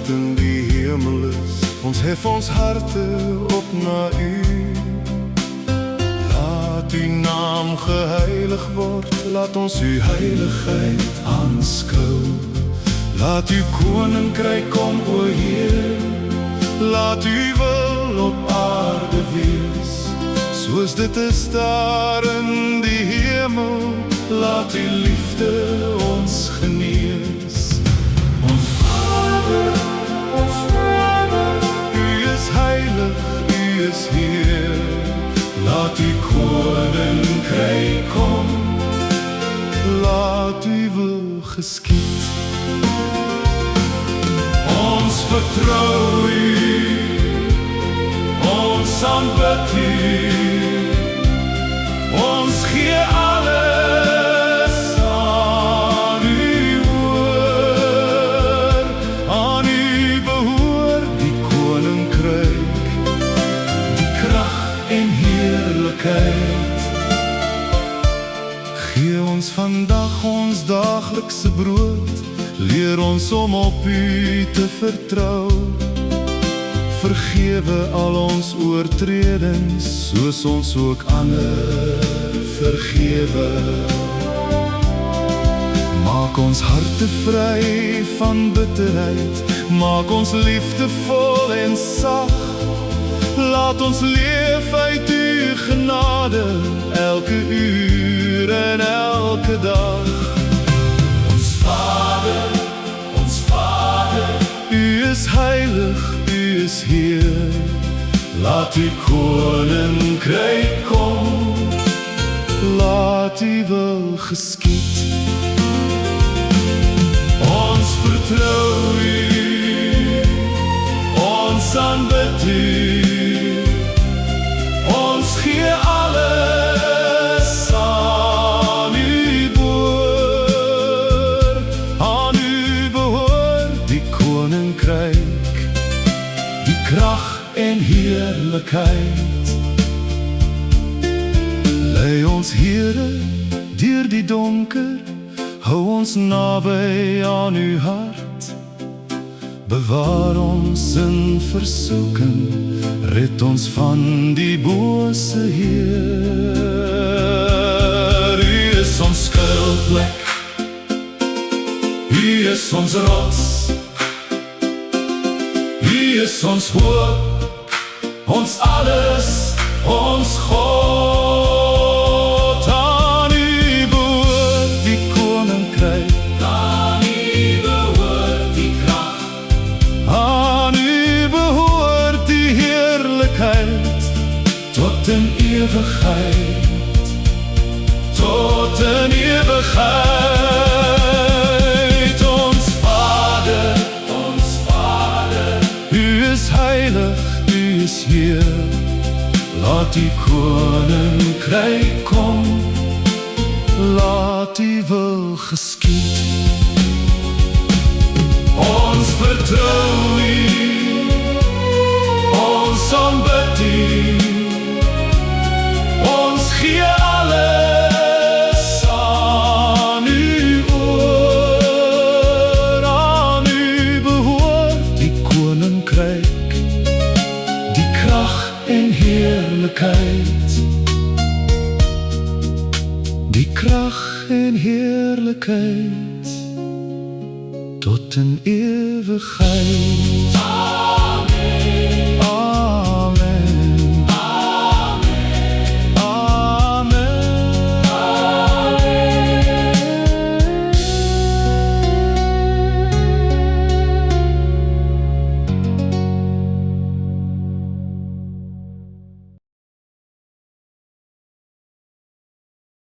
wat in die hemel is. Ons hef ons harte op na U. Laat U naam geheilig word, laat ons U heiligheid aanskou. Laat U koninkryk kom, o Heer, laat U wil op aarde wees, soos dit is daar in die hemel. Laat U liefde ons genees. Ons Vader, U is heilig, U is Heer. Laat U koninkryk kom, laat U wil geskied. Ons vertrou U, ons aanbid U, ons gee alles aan U oor. Aan U behoort die koninkryk, die krag en heerlikheid. Gee ons vandag ons daaglikse brood, leer ons om op U te vertrou. Vergewe al ons oortredings, soos ons ook ander vergewe. Maak ons harte vry van bitterheid, maak ons liefdevol en sag. Laat ons leef uit U genade, elke uur en elke dag. Ons Vader, U is heilig, U is Heer. Laat U koninkryk kom, laat U wil geskied. Ons vertrou U, ons aanbid U, ons gee alles aan U oor. Aan U behoort die koninkryk, die krag en heerlikheid. Lei ons, Here, deur die donker, hou ons naby aan U hart. Bewaar ons in versoeking, red ons van die bose Heer. U is ons skuilplek, U is ons rots, U is ons hoop, ons alles, ons God. Aan U behoort die koninkryk, aan U behoort die krag, aan U behoort die heerlikheid, tot in ewigheid, tot in ewigheid. Ons Vader, U is heilig, U is Heer. Laat U koninkryk kom, laat U wil geskied. Ons vertrou U, ons aanbid U, ons gee alles aan U oor. Aan U behoort die koninkryk, die krag en heerlikheid, die krag en heerlikheid, tot in ewigheid.